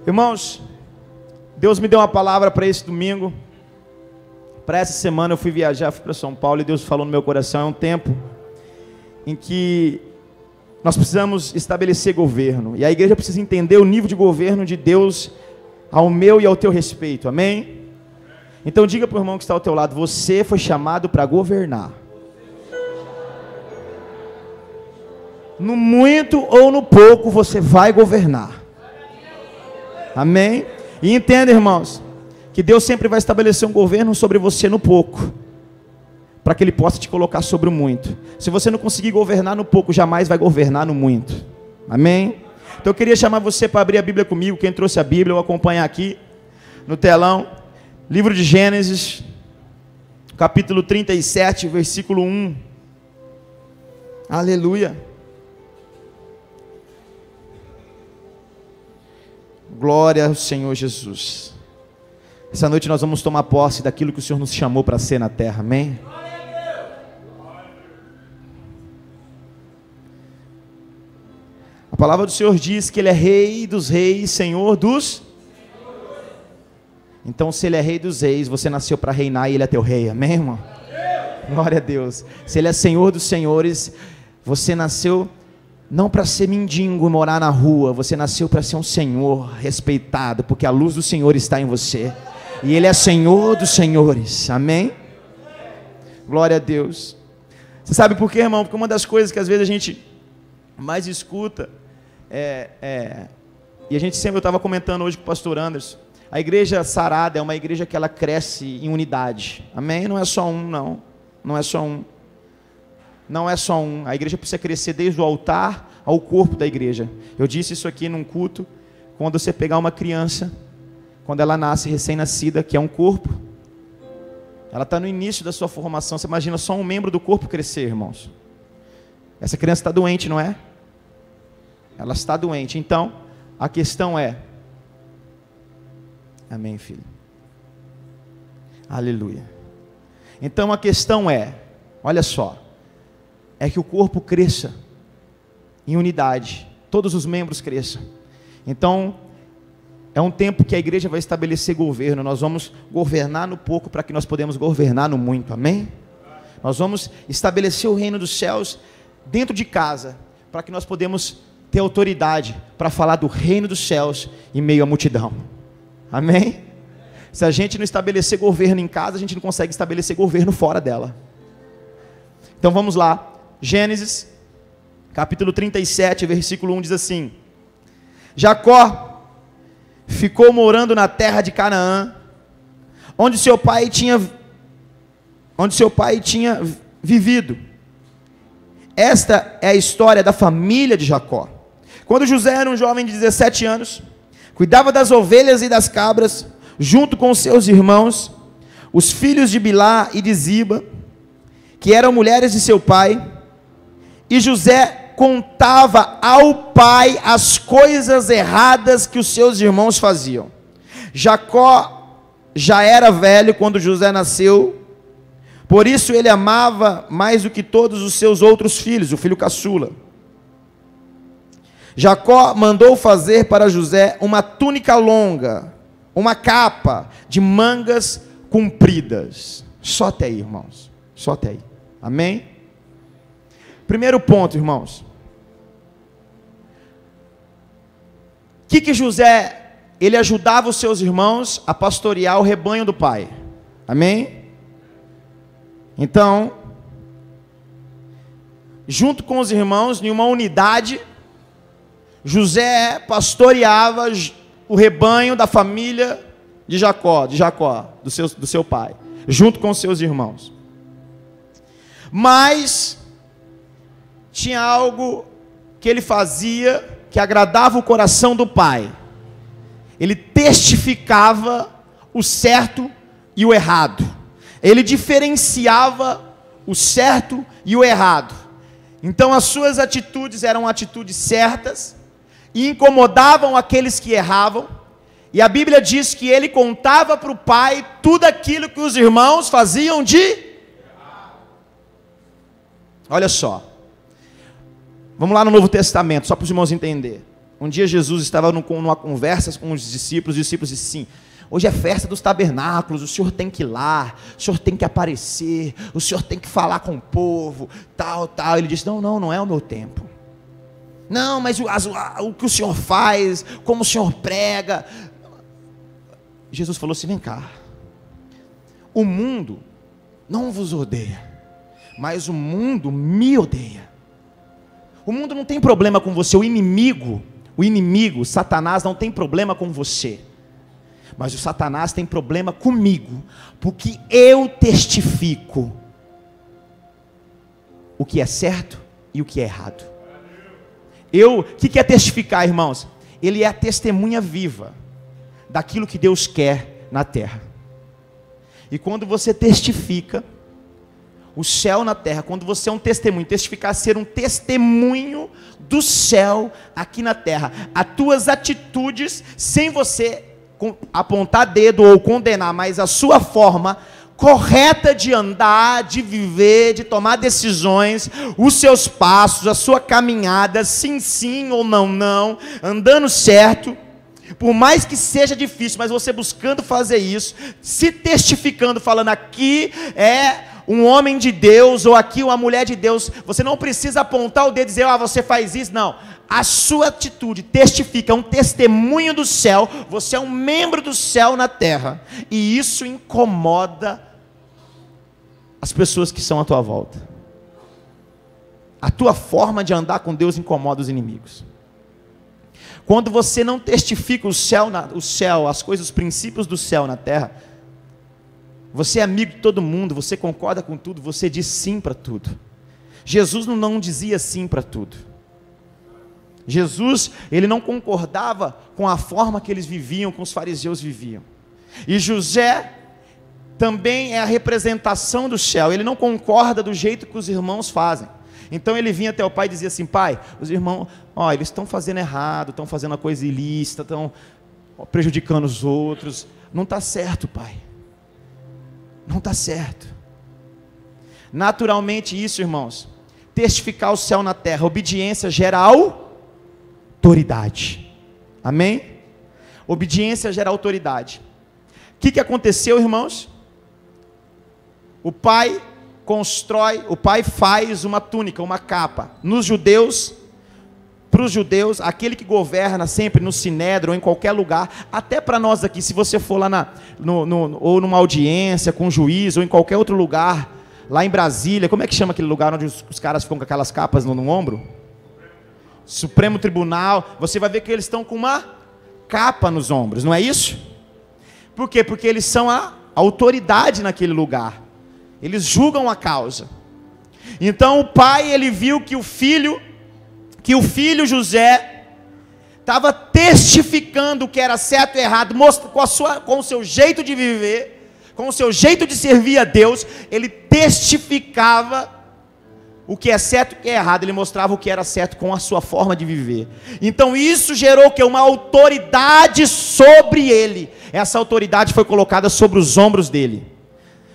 Irmãos, Deus me deu uma palavra para esse domingo. Para essa semana eu fui viajar, fui para São Paulo, e Deus falou no meu coração: é um tempo em que nós precisamos estabelecer governo, e a igreja precisa entender o nível de governo de Deus ao meu e ao teu respeito, amém? Então diga para o irmão que está ao teu lado: você foi chamado para governar. No muito ou no pouco você vai governar, amém? E entenda, irmãos, que Deus sempre vai estabelecer um governo sobre você no pouco, para que Ele possa te colocar sobre o muito. Se você não conseguir governar no pouco, jamais vai governar no muito, amém? Então eu queria chamar você para abrir a Bíblia comigo. Quem trouxe a Bíblia, eu vou acompanhar aqui no telão, livro de Gênesis, capítulo 37, versículo 1, aleluia, glória ao Senhor Jesus. Essa noite nós vamos tomar posse daquilo que o Senhor nos chamou para ser na terra, amém? A palavra do Senhor diz que Ele é Rei dos reis, Senhor dos... Então, se Ele é Rei dos reis, você nasceu para reinar e Ele é teu Rei, amém, irmão? Glória a Deus. Se Ele é Senhor dos senhores, você nasceu não para ser mendigo e morar na rua, você nasceu para ser um Senhor respeitado, porque a luz do Senhor está em você, e Ele é Senhor dos senhores, amém? Glória a Deus. Você sabe por quê, irmão? Porque uma das coisas que às vezes a gente mais escuta e a gente sempre, eu estava comentando hoje com o pastor Anderson, a igreja sarada é uma igreja que ela cresce em unidade, amém? Não é só um, não é só um, não é só um. A igreja precisa crescer desde o altar ao corpo da igreja. Eu disse isso aqui num culto. Quando você pegar uma criança, quando ela nasce recém-nascida, que é um corpo, ela está no início da sua formação. Você imagina só um membro do corpo crescer, irmãos. Essa criança está doente, não é? Ela está doente. Então, a questão é... Amém, filho? Aleluia. Então, a questão é, olha só, é que o corpo cresça em unidade, todos os membros cresçam. Então, é um tempo que a igreja vai estabelecer governo. Nós vamos governar no pouco para que nós podemos governar no muito, amém? Nós vamos estabelecer o reino dos céus dentro de casa, para que nós podemos ter autoridade para falar do reino dos céus em meio à multidão, amém? Se a gente não estabelecer governo em casa, a gente não consegue estabelecer governo fora dela. Então vamos lá, Gênesis, capítulo 37, versículo 1 diz assim: Jacó ficou morando na terra de Canaã, onde seu pai tinha vivido. Esta é a história da família de Jacó. Quando José era um jovem de 17 anos, cuidava das ovelhas e das cabras, junto com seus irmãos, os filhos de Bilá e de Ziba, que eram mulheres de seu pai, e José contava ao pai as coisas erradas que os seus irmãos faziam. Jacó já era velho quando José nasceu, por isso ele amava mais do que todos os seus outros filhos, o filho caçula. Jacó mandou fazer para José uma túnica longa, uma capa de mangas compridas. Só até aí, irmãos, só até aí, amém? Primeiro ponto, irmãos. O que José, ele ajudava os seus irmãos a pastorear o rebanho do pai, amém? Então, junto com os irmãos, em uma unidade, José pastoreava o rebanho da família de Jacó, do seu pai, junto com os seus irmãos. Mas tinha algo que ele fazia que agradava o coração do pai. Ele testificava o certo e o errado. Ele diferenciava o certo e o errado. Então as suas atitudes eram atitudes certas e incomodavam aqueles que erravam. E a Bíblia diz que ele contava para o pai tudo aquilo que os irmãos faziam de... Olha só. Vamos lá no Novo Testamento, só para os irmãos entenderem. Um dia Jesus estava numa conversa com os discípulos disseram assim: hoje é festa dos tabernáculos, o senhor tem que ir lá, o senhor tem que aparecer, o senhor tem que falar com o povo, tal. Ele disse: não é o meu tempo. Não, mas o que o senhor faz, como o senhor prega. Jesus falou assim: vem cá, o mundo não vos odeia, mas o mundo me odeia. O mundo não tem problema com você, o inimigo, Satanás, não tem problema com você. Mas o Satanás tem problema comigo, porque eu testifico o que é certo e o que é errado. O que é testificar, irmãos? Ele é a testemunha viva daquilo que Deus quer na terra. E quando você testifica o céu na terra, quando você é um testemunho, testificar ser um testemunho do céu aqui na terra, as tuas atitudes, sem você apontar dedo ou condenar, mas a sua forma correta de andar, de viver, de tomar decisões, os seus passos, a sua caminhada, sim ou não, andando certo, por mais que seja difícil, mas você buscando fazer isso, se testificando, falando: aqui é um homem de Deus, ou aqui uma mulher de Deus. Você não precisa apontar o dedo e dizer: você faz isso, não. A sua atitude testifica, é um testemunho do céu, você é um membro do céu na terra, e isso incomoda as pessoas que estão à tua volta. A tua forma de andar com Deus incomoda os inimigos. Quando você não testifica o céu, as coisas, os princípios do céu na terra, você é amigo de todo mundo, você concorda com tudo, você diz sim para tudo. Jesus não dizia sim para tudo. Jesus, ele não concordava com a forma que eles viviam, com os fariseus viviam. E José também é a representação do céu, ele não concorda do jeito que os irmãos fazem. Então ele vinha até o pai e dizia assim: pai, os irmãos, eles estão fazendo errado, estão fazendo a coisa ilícita, estão prejudicando os outros, não está certo, pai, não está certo. Naturalmente isso, irmãos, testificar o céu na terra, obediência gera autoridade, amém? Obediência gera autoridade. O que aconteceu, irmãos? O pai faz uma túnica, uma capa, para os judeus, aquele que governa sempre no Sinédrio, ou em qualquer lugar, até para nós aqui, se você for lá ou numa audiência com um juiz, ou em qualquer outro lugar, lá em Brasília, como é que chama aquele lugar onde os caras ficam com aquelas capas no ombro? Supremo Tribunal, você vai ver que eles estão com uma capa nos ombros, não é isso? Por quê? Porque eles são a autoridade naquele lugar, eles julgam a causa. Então o pai, ele viu que o filho José estava testificando o que era certo e errado, com o seu jeito de viver, com o seu jeito de servir a Deus, ele testificava o que é certo e o que é errado, ele mostrava o que era certo com a sua forma de viver. Então isso gerou uma autoridade sobre ele. Essa autoridade foi colocada sobre os ombros dele.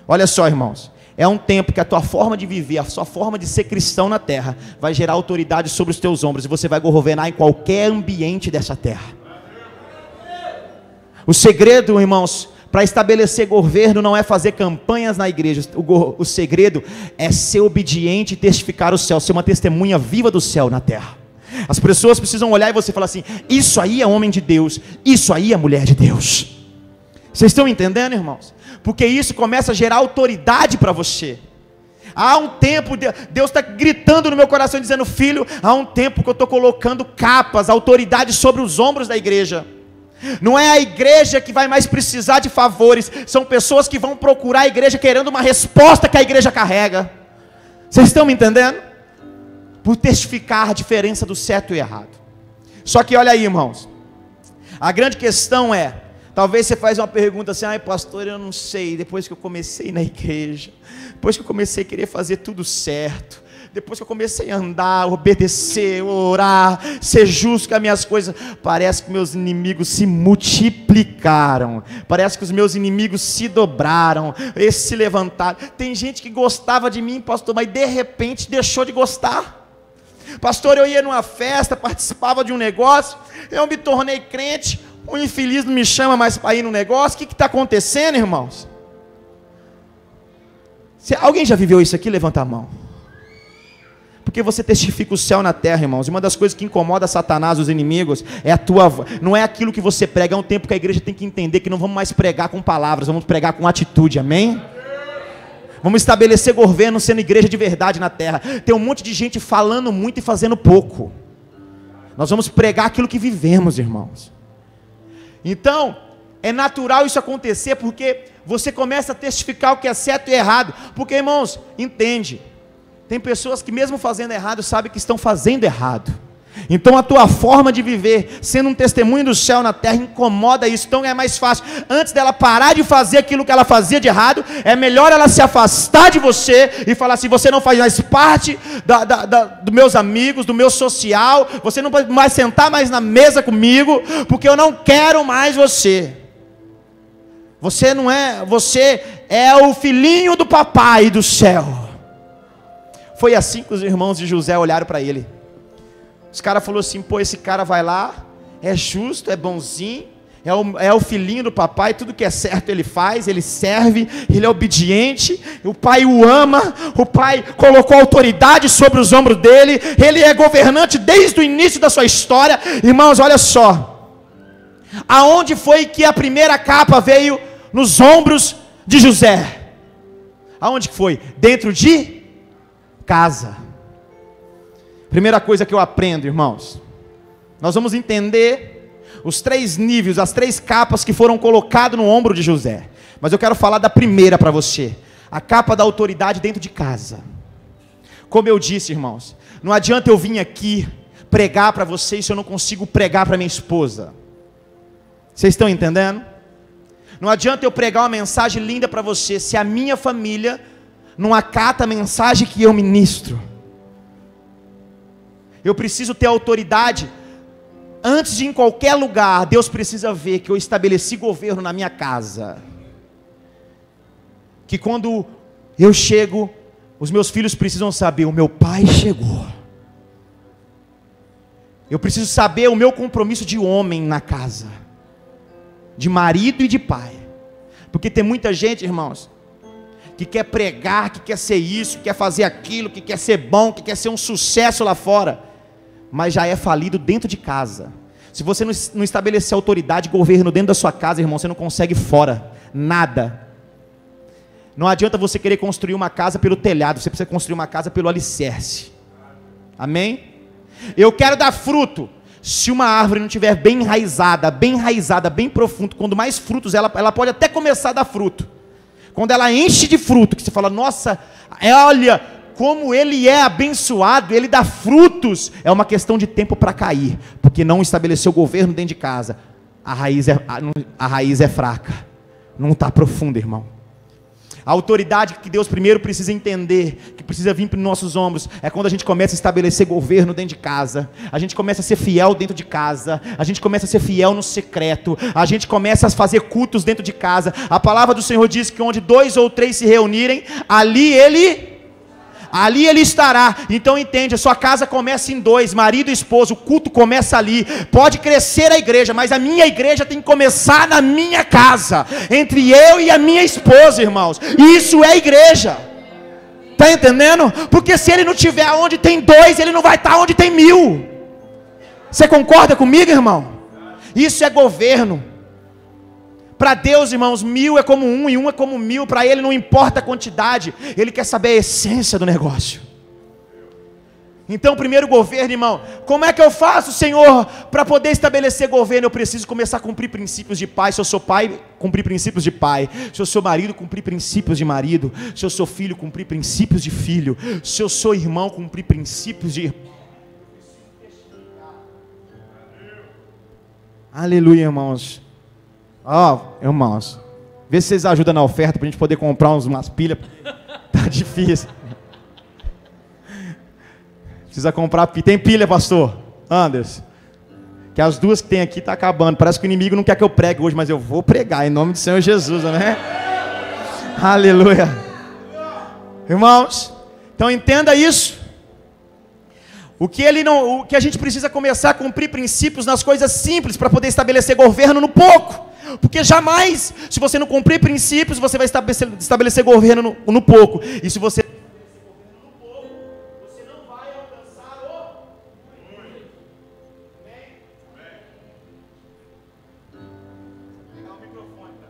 Olha só, irmãos, é um tempo que a tua forma de viver, a sua forma de ser cristão na terra, vai gerar autoridade sobre os teus ombros, e você vai governar em qualquer ambiente dessa terra. O segredo, irmãos, para estabelecer governo não é fazer campanhas na igreja. O segredo é ser obediente e testificar o céu, ser uma testemunha viva do céu na terra. As pessoas precisam olhar e você falar assim: isso aí é homem de Deus, isso aí é mulher de Deus. Vocês estão entendendo, irmãos? Porque isso começa a gerar autoridade para você. Há um tempo, Deus está gritando no meu coração, dizendo: filho, há um tempo que eu estou colocando capas, autoridade sobre os ombros da igreja. Não é a igreja que vai mais precisar de favores, são pessoas que vão procurar a igreja querendo uma resposta que a igreja carrega. Vocês estão me entendendo? Por testificar a diferença do certo e errado. Só que olha aí, irmãos, a grande questão é, talvez você faz uma pergunta assim: ai pastor, eu não sei, depois que eu comecei na igreja, depois que eu comecei a querer fazer tudo certo, depois que eu comecei a andar, obedecer, orar, ser justo com as minhas coisas, parece que meus inimigos se multiplicaram, parece que os meus inimigos se dobraram, eles se levantaram. Tem gente que gostava de mim, pastor, mas de repente deixou de gostar. Pastor, eu ia numa festa, participava de um negócio, eu me tornei crente, o infeliz não me chama mais para ir no negócio. O que está acontecendo, irmãos? Alguém já viveu isso aqui? Levanta a mão. Porque você testifica o céu na terra, irmãos. E uma das coisas que incomoda Satanás, os inimigos, é não é aquilo que você prega. É um tempo que a igreja tem que entender que não vamos mais pregar com palavras, vamos pregar com atitude, amém? Vamos estabelecer governo sendo igreja de verdade na terra. Tem um monte de gente falando muito e fazendo pouco. Nós vamos pregar aquilo que vivemos, irmãos. Então, é natural isso acontecer, porque você começa a testificar o que é certo e errado. Porque, irmãos, entende, tem pessoas que mesmo fazendo errado, sabem que estão fazendo errado. Então a tua forma de viver, sendo um testemunho do céu na terra, incomoda isso. Então é mais fácil, antes dela parar de fazer aquilo que ela fazia de errado, é melhor ela se afastar de você e falar assim: você não faz mais parte dos meus amigos, do meu social, você não vai sentar mais na mesa comigo, porque eu não quero mais você. Você não é, você é o filhinho do papai do céu. Foi assim que os irmãos de José olharam para ele. Os caras falaram assim: pô, esse cara vai lá, é justo, é bonzinho, é o filhinho do papai, tudo que é certo ele faz, ele serve, ele é obediente, o pai o ama, o pai colocou autoridade sobre os ombros dele, ele é governante desde o início da sua história. Irmãos, olha só, aonde foi que a primeira capa veio? Nos ombros de José. Aonde que foi? Dentro de casa. Primeira coisa que eu aprendo, irmãos, nós vamos entender os 3 níveis, as 3 capas que foram colocadas no ombro de José. Mas eu quero falar da primeira para você, a capa da autoridade dentro de casa. Como eu disse, irmãos, não adianta eu vir aqui pregar para vocês se eu não consigo pregar para minha esposa. Vocês estão entendendo? Não adianta eu pregar uma mensagem linda para você se a minha família não acata a mensagem que eu ministro. Eu preciso ter autoridade. Antes de ir em qualquer lugar, Deus precisa ver que eu estabeleci governo na minha casa. Que quando eu chego, os meus filhos precisam saber: o meu pai chegou. Eu preciso saber o meu compromisso de homem na casa, de marido e de pai. Porque tem muita gente, irmãos, que quer pregar, que quer ser isso, que quer fazer aquilo, que quer ser bom, que quer ser um sucesso lá fora, mas já é falido dentro de casa. Se você não estabelecer autoridade e governo dentro da sua casa, irmão, você não consegue fora, nada. Não adianta você querer construir uma casa pelo telhado, você precisa construir uma casa pelo alicerce. Amém? Eu quero dar fruto. Se uma árvore não estiver bem enraizada, bem profundo, quando mais frutos ela pode até começar a dar fruto. Quando ela enche de fruto, que você fala: nossa, olha como ele é abençoado, ele dá frutos, é uma questão de tempo para cair, porque não estabeleceu governo dentro de casa. A raiz é fraca, não está profunda, irmão. A autoridade que Deus primeiro precisa entender, que precisa vir para os nossos ombros, é quando a gente começa a estabelecer governo dentro de casa, a gente começa a ser fiel dentro de casa, a gente começa a ser fiel no secreto, a gente começa a fazer cultos dentro de casa. A palavra do Senhor diz que onde 2 ou 3 se reunirem, ali ele estará. Então entende, a sua casa começa em 2, marido e esposa, o culto começa ali. Pode crescer a igreja, mas a minha igreja tem que começar na minha casa, entre eu e a minha esposa, irmãos. Isso é igreja. Está entendendo? Porque se ele não estiver onde tem 2, ele não vai estar onde tem 1000. Você concorda comigo, irmão? Isso é governo. Para Deus, irmãos, 1000 é como 1 e 1 é como 1000. Para Ele não importa a quantidade, Ele quer saber a essência do negócio. Então, primeiro governo, irmão. Como é que eu faço, Senhor, para poder estabelecer governo? Eu preciso começar a cumprir princípios de pai. Se eu sou pai, cumprir princípios de pai. Se eu sou marido, cumprir princípios de marido. Se eu sou filho, cumprir princípios de filho. Se eu sou irmão, cumprir princípios de irmão. Aleluia, irmãos. Irmãos, vê se vocês ajudam na oferta para a gente poder comprar umas pilhas. Tá difícil. Precisa comprar pilha. Tem pilha, pastor Anderson? Que as 2 que tem aqui tá acabando. Parece que o inimigo não quer que eu pregue hoje, mas eu vou pregar em nome do Senhor Jesus, né? Aleluia. Irmãos, então entenda isso. O que a gente precisa começar a cumprir princípios nas coisas simples para poder estabelecer governo no pouco. Porque jamais, se você não cumprir princípios, você vai estabelecer governo no pouco. E se você estabelecer governo no pouco, você não vai alcançar o muito. Amém? Vou pegar o microfone, tá?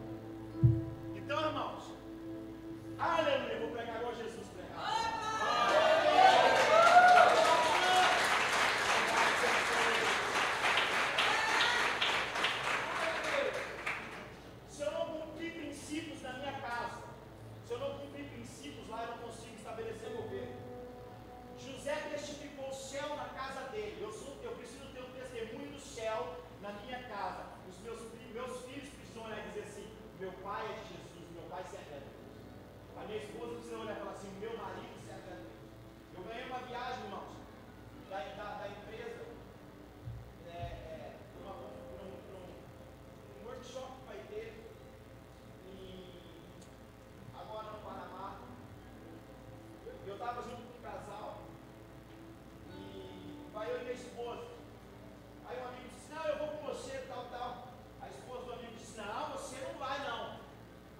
Então, irmãos, aleluia, vou pregar igual Jesus pregava. Se eu não cumprir princípios na minha casa, se eu não cumprir princípios lá, eu não consigo estabelecer governo. José testificou o céu na casa dele. Eu preciso ter um testemunho do céu na minha casa. Os meus filhos precisam olhar e dizer assim: meu pai é de Jesus, meu pai serve a Deus. A minha esposa precisa olhar e falar assim: meu marido serve a Deus. Eu ganhei uma viagem, irmãos, da empresa, para um workshop que vai ter agora no Panamá. Eu estava junto com um casal e vai eu e minha esposa. Aí o amigo disse: não, eu vou com você, tal. A esposa do amigo disse: não, você não vai não.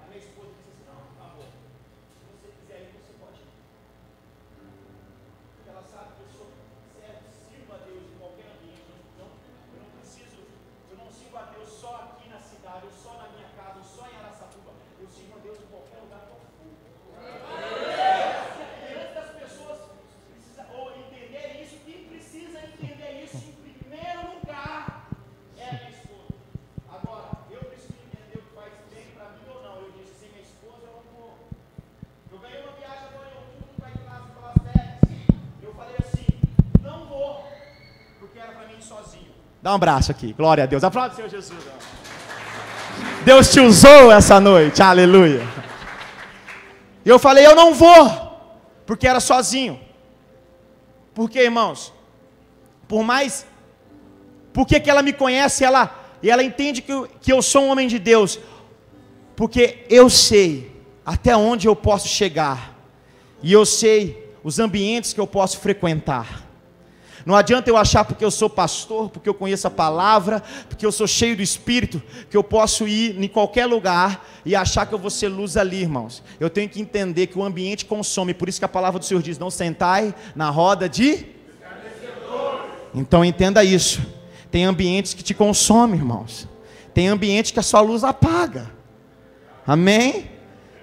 A minha esposa disse assim: não, amor, se você quiser ir, você pode ir. Porque ela sabe que eu sou certo, sirvo a Deus em qualquer ambiente. Eu não sirvo a Deus só aqui na cidade, ou só na minha casa, ou só em Araçatuba. Eu sirvo a Deus em qualquer lugar que eu for. E antes das pessoas entenderem isso, quem precisa entender isso em primeiro lugar é a minha esposa. Agora, eu preciso entender o que faz bem para mim ou não. Eu disse: sem minha esposa eu não vou. Eu ganhei uma viagem agora em outubro para ir para Las Vegas. Eu falei assim: não vou, porque era para mim ir sozinho. Dá um abraço aqui, glória a Deus. Aplaude o Senhor Jesus. Deus te usou essa noite, aleluia. E eu falei: eu não vou, porque era sozinho. Porque, irmãos, porque que ela me conhece, e ela entende que eu sou um homem de Deus, porque eu sei até onde eu posso chegar, e eu sei os ambientes que eu posso frequentar. Não adianta eu achar porque eu sou pastor, porque eu conheço a palavra, porque eu sou cheio do Espírito, que eu posso ir em qualquer lugar e achar que eu vou ser luz ali, irmãos. Eu tenho que entender que o ambiente consome, por isso que a palavra do Senhor diz: não sentai na roda de... Então entenda isso. Tem ambientes que te consomem, irmãos. Tem ambientes que a sua luz apaga. Amém?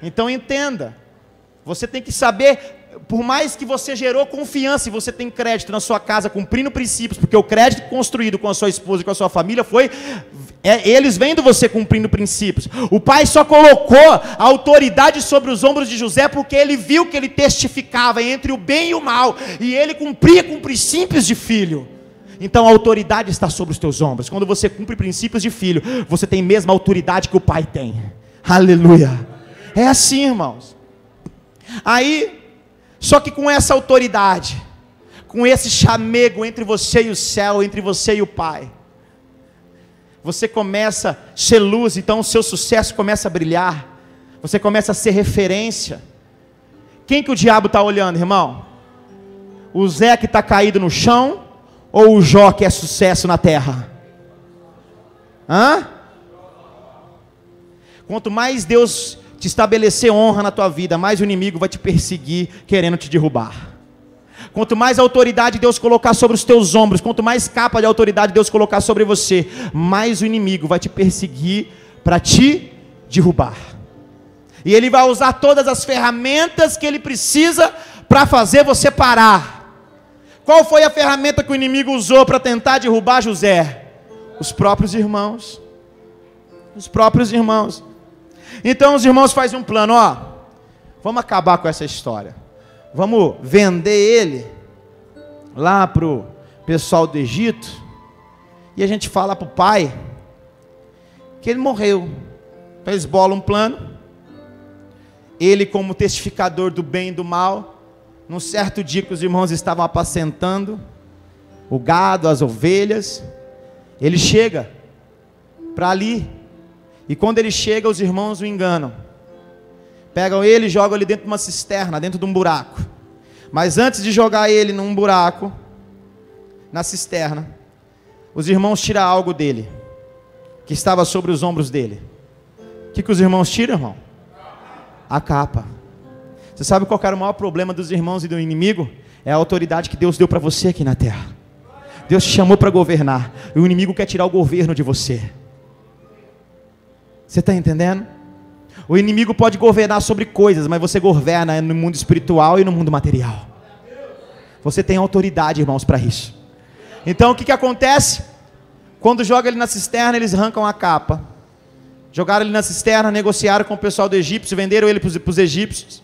Então entenda. Você tem que saber... Por mais que você gerou confiança e você tem crédito na sua casa, cumprindo princípios, porque o crédito construído com a sua esposa e com a sua família eles vendo você cumprindo princípios. O pai só colocou a autoridade sobre os ombros de José porque ele viu que ele testificava entre o bem e o mal, e ele cumpria com princípios de filho. Então a autoridade está sobre os teus ombros. Quando você cumpre princípios de filho, você tem a mesma autoridade que o pai tem. Aleluia. É assim, irmãos. Aí, só que com essa autoridade, com esse chamego entre você e o céu, entre você e o Pai, você começa a ser luz, então o seu sucesso começa a brilhar, você começa a ser referência. Quem que o diabo está olhando, irmão? O Zé que está caído no chão, ou o Jó que é sucesso na terra? Quanto mais Deus te estabelecer honra na tua vida, mais o inimigo vai te perseguir, querendo te derrubar. Quanto mais autoridade Deus colocar sobre os teus ombros, quanto mais capa de autoridade Deus colocar sobre você, mais o inimigo vai te perseguir para te derrubar. E ele vai usar todas as ferramentas que ele precisa para fazer você parar. Qual foi a ferramenta que o inimigo usou para tentar derrubar José? Os próprios irmãos. Os próprios irmãos. Então os irmãos fazem um plano: vamos acabar com essa história, vamos vender ele lá para o pessoal do Egito, e a gente fala para o pai que ele morreu. Então eles bolam um plano, ele como testificador do bem e do mal. Num certo dia que os irmãos estavam apacentando o gado, as ovelhas, ele chega para ali. E quando ele chega, os irmãos o enganam. Pegam ele e jogam ele dentro de uma cisterna, dentro de um buraco. Mas antes de jogar ele num buraco, na cisterna, os irmãos tiram algo dele, que estava sobre os ombros dele. O que os irmãos tiram, irmão? A capa. Você sabe qual era o maior problema dos irmãos e do inimigo? É a autoridade que Deus deu para você aqui na terra. Deus te chamou para governar, e o inimigo quer tirar o governo de você. Você está entendendo? O inimigo pode governar sobre coisas, mas você governa no mundo espiritual e no mundo material. Você tem autoridade, irmãos, para isso. Então o que acontece? Quando joga ele na cisterna, eles arrancam a capa. Jogaram ele na cisterna, negociaram com o pessoal do Egito, venderam ele para os egípcios.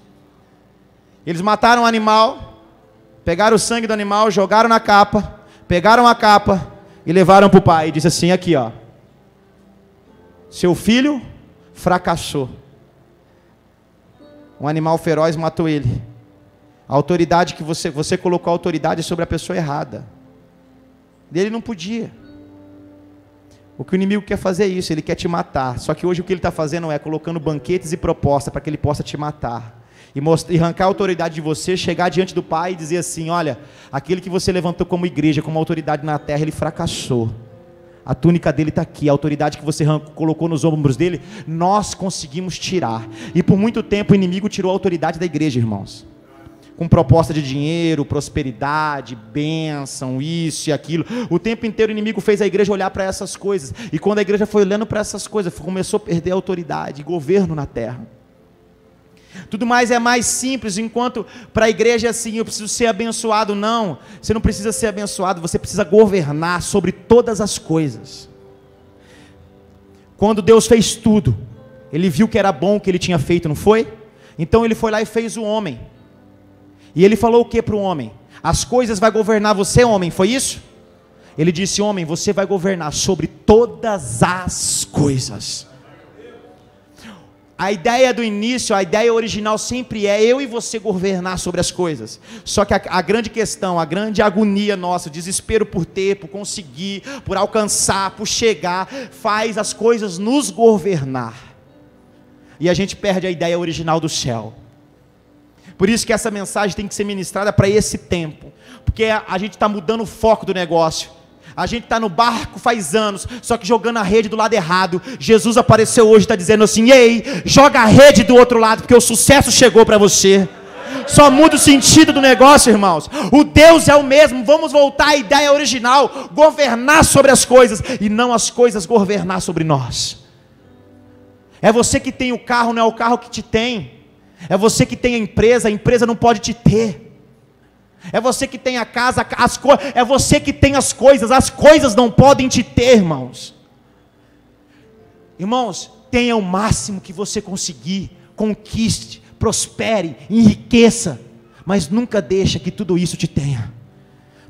Eles mataram o animal, pegaram o sangue do animal, jogaram na capa, pegaram a capa e levaram para o pai. E disse assim, aqui ó, seu filho fracassou. Um animal feroz matou ele. A autoridade que você colocou a autoridade sobre a pessoa errada. Ele não podia. O que o inimigo quer fazer é isso, ele quer te matar. Só que hoje o que ele está fazendo é colocando banquetes e propostas para que ele possa te matar. E arrancar a autoridade de você, chegar diante do Pai e dizer assim, olha, aquele que você levantou como igreja, como autoridade na terra, ele fracassou. A túnica dele está aqui, a autoridade que você colocou nos ombros dele, nós conseguimos tirar. E por muito tempo o inimigo tirou a autoridade da igreja, irmãos. Com proposta de dinheiro, prosperidade, bênção, isso e aquilo. O tempo inteiro o inimigo fez a igreja olhar para essas coisas. E quando a igreja foi olhando para essas coisas, começou a perder a autoridade e governo na terra. Tudo mais é mais simples, enquanto para a igreja é assim, eu preciso ser abençoado. Não, você não precisa ser abençoado, você precisa governar sobre todas as coisas. Quando Deus fez tudo, Ele viu que era bom o que Ele tinha feito, não foi? Então Ele foi lá e fez o homem. E Ele falou o que para o homem? As coisas vai governar você, homem, foi isso? Ele disse, homem, você vai governar sobre todas as coisas. A ideia do início, a ideia original sempre é eu e você governar sobre as coisas. Só que a grande questão, a grande agonia nossa, o desespero por ter, por conseguir, por alcançar, por chegar, faz as coisas nos governar. E a gente perde a ideia original do céu. Por isso que essa mensagem tem que ser ministrada para esse tempo. Porque a gente está mudando o foco do negócio. A gente está no barco faz anos, só que jogando a rede do lado errado. Jesus apareceu hoje e está dizendo assim, ei, joga a rede do outro lado, porque o sucesso chegou para você. Só muda o sentido do negócio, irmãos. O Deus é o mesmo, vamos voltar à ideia original. Governar sobre as coisas, e não as coisas governar sobre nós. É você que tem o carro, não é o carro que te tem. É você que tem a empresa não pode te ter. É você que tem a casa, é você que tem as coisas não podem te ter, irmãos. Irmãos, tenha o máximo que você conseguir, conquiste, prospere, enriqueça, mas nunca deixa que tudo isso te tenha,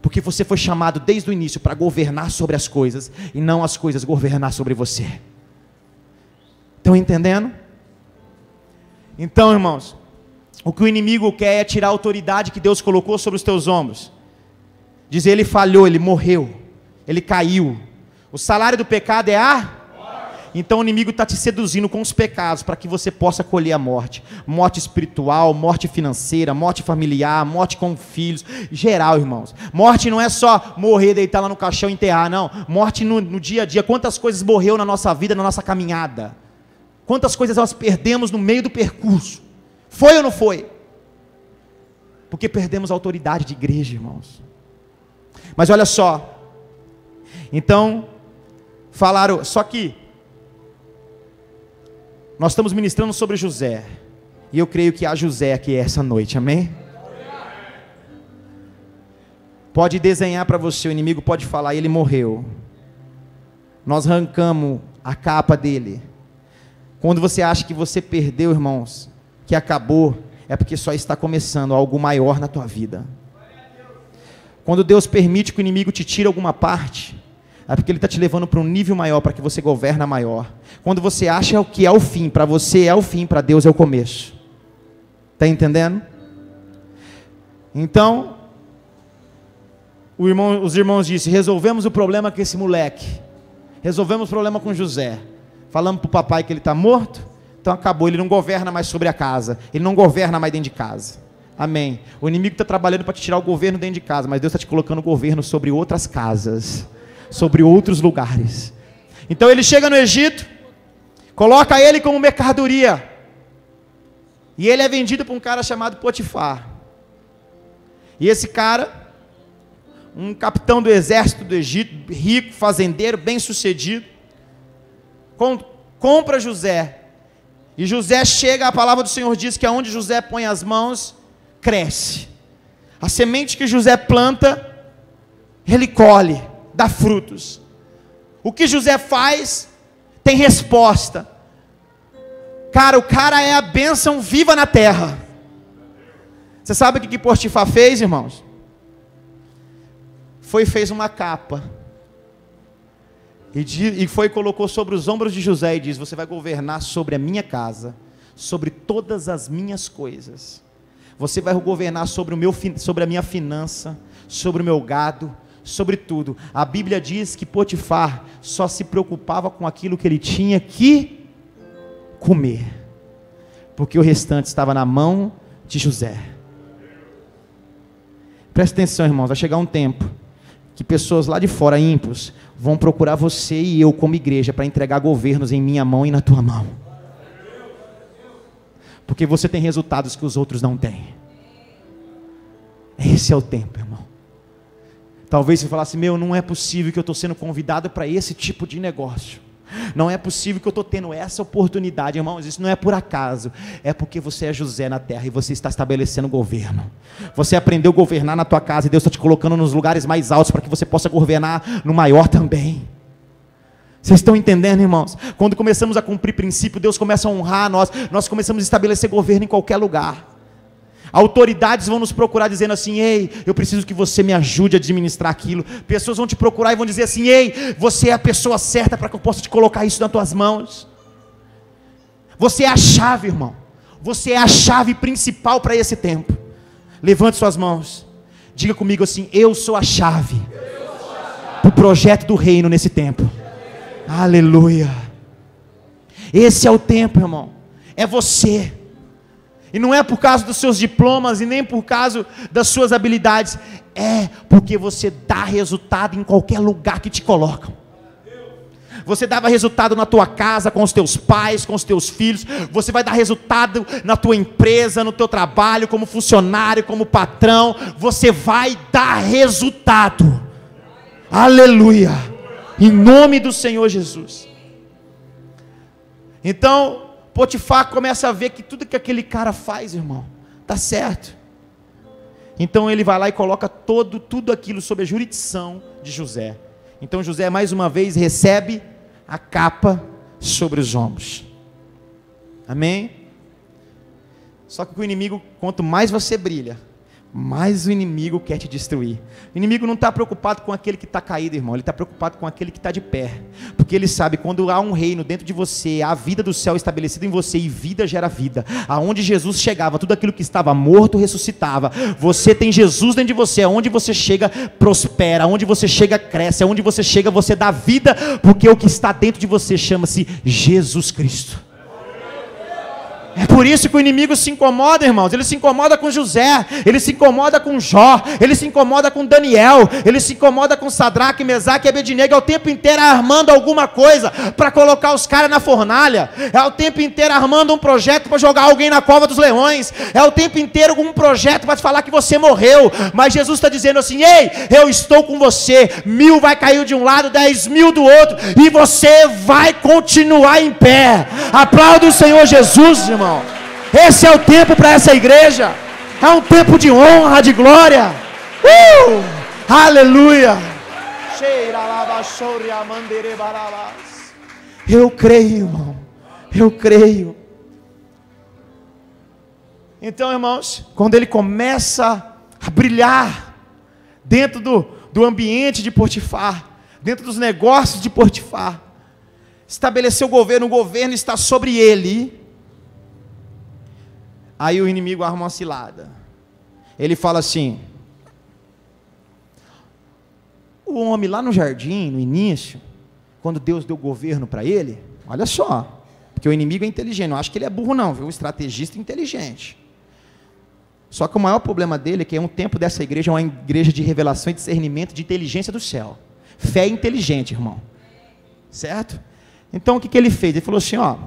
porque você foi chamado desde o início para governar sobre as coisas, e não as coisas governar sobre você. Estão entendendo? Então, irmãos, o que o inimigo quer é tirar a autoridade que Deus colocou sobre os teus ombros. Dizer, ele falhou, ele morreu, ele caiu. O salário do pecado é a morte. Então o inimigo está te seduzindo com os pecados, para que você possa colher a morte. Morte espiritual, morte financeira, morte familiar, morte com filhos. Geral, irmãos. Morte não é só morrer, deitar lá no caixão e enterrar, não. Morte no dia a dia. Quantas coisas morreu na nossa vida, na nossa caminhada? Quantas coisas nós perdemos no meio do percurso? Foi ou não foi? Porque perdemos a autoridade de igreja, irmãos. Mas olha só. Então, falaram, só que nós estamos ministrando sobre José. E eu creio que há José aqui essa noite, amém? Pode desenhar para você, o inimigo pode falar, ele morreu. Nós arrancamos a capa dele. Quando você acha que você perdeu, irmãos, que acabou, é porque só está começando algo maior na tua vida. Quando Deus permite que o inimigo te tire alguma parte, é porque Ele está te levando para um nível maior, para que você governe maior. Quando você acha o que é o fim, para você é o fim, para Deus é o começo. Está entendendo? Então, os irmãos disseram, resolvemos o problema com esse moleque. Resolvemos o problema com José. Falamos para o papai que ele está morto. Então acabou, ele não governa mais sobre a casa. Ele não governa mais dentro de casa. Amém. O inimigo está trabalhando para te tirar o governo dentro de casa, mas Deus está te colocando o governo sobre outras casas, sobre outros lugares. Então ele chega no Egito, coloca ele como mercadoria, e ele é vendido para um cara chamado Potifar. E esse cara, um capitão do exército do Egito, rico, fazendeiro, bem sucedido, compra José. E José chega, a palavra do Senhor diz que aonde José põe as mãos, cresce. A semente que José planta, ele colhe, dá frutos. O que José faz, tem resposta. Cara, o cara é a bênção viva na terra. Você sabe o que Potifar fez, irmãos? Fez uma capa. E colocou sobre os ombros de José e diz: você vai governar sobre a minha casa, sobre todas as minhas coisas. Você vai governar sobre a minha finança, sobre o meu gado, sobre tudo. A Bíblia diz que Potifar só se preocupava com aquilo que ele tinha que comer, porque o restante estava na mão de José. Presta atenção, irmãos, vai chegar um tempo que pessoas lá de fora, ímpios, vão procurar você e eu como igreja para entregar governos em minha mão e na tua mão, porque você tem resultados que os outros não têm. Esse é o tempo, irmão. Talvez você falasse: meu, não é possível que eu estou sendo convidado para esse tipo de negócio, não é possível que eu estou tendo essa oportunidade. Irmãos, isso não é por acaso, é porque você é José na terra e você está estabelecendo governo. Você aprendeu a governar na tua casa e Deus está te colocando nos lugares mais altos para que você possa governar no maior também. Vocês estão entendendo, irmãos? Quando começamos a cumprir princípio, Deus começa a honrar nós começamos a estabelecer governo em qualquer lugar. Autoridades vão nos procurar dizendo assim: ei, eu preciso que você me ajude a administrar aquilo. Pessoas vão te procurar e vão dizer assim: ei, você é a pessoa certa para que eu possa te colocar isso nas tuas mãos. Você é a chave, irmão. Você é a chave principal para esse tempo. Levante suas mãos, diga comigo assim: eu sou a chave para o projeto do reino nesse tempo. Aleluia. Esse é o tempo, irmão. É você. E não é por causa dos seus diplomas e nem por causa das suas habilidades, é porque você dá resultado em qualquer lugar que te colocam. Você dava resultado na tua casa, com os teus pais, com os teus filhos. Você vai dar resultado na tua empresa, no teu trabalho, como funcionário, como patrão. Você vai dar resultado. Aleluia. Em nome do Senhor Jesus. Então Potifar começa a ver que tudo que aquele cara faz, irmão, está certo. Então ele vai lá e coloca tudo aquilo sob a jurisdição de José. Então José mais uma vez recebe a capa sobre os ombros. Amém? Só que o inimigo, quanto mais você brilha, mais o inimigo quer te destruir. O inimigo não está preocupado com aquele que está caído, irmão. Ele está preocupado com aquele que está de pé. Porque ele sabe, quando há um reino dentro de você, há a vida do céu estabelecida em você, e vida gera vida. Aonde Jesus chegava, tudo aquilo que estava morto ressuscitava. Você tem Jesus dentro de você. Aonde você chega, prospera. Aonde você chega, cresce. Aonde você chega, você dá vida. Porque o que está dentro de você chama-se Jesus Cristo. É por isso que o inimigo se incomoda, irmãos. Ele se incomoda com José, ele se incomoda com Jó, ele se incomoda com Daniel, ele se incomoda com Sadraque, Mesaque e Abednego. É o tempo inteiro armando alguma coisa para colocar os caras na fornalha. É o tempo inteiro armando um projeto para jogar alguém na cova dos leões. É o tempo inteiro um projeto para te falar que você morreu. Mas Jesus está dizendo assim: ei, eu estou com você. 1000 vai cair de um lado, 10.000 do outro, e você vai continuar em pé. Aplauda o Senhor Jesus, irmão. Esse é o tempo para essa igreja. É um tempo de honra, de glória. Aleluia. Eu creio, irmão. Eu creio. Então, irmãos, quando ele começa a brilhar dentro do ambiente de Potifar, dentro dos negócios de Potifar, estabeleceu o governo está sobre ele. Aí o inimigo arma uma cilada. Ele fala assim: o homem lá no jardim, no início, quando Deus deu governo para ele, olha só, porque o inimigo é inteligente, não acho que ele é burro não, viu? Um estrategista inteligente. Só que o maior problema dele é que um tempo dessa igreja é uma igreja de revelação e discernimento de inteligência do céu. Fé inteligente, irmão. Certo? Então o que ele fez? Ele falou assim, ó.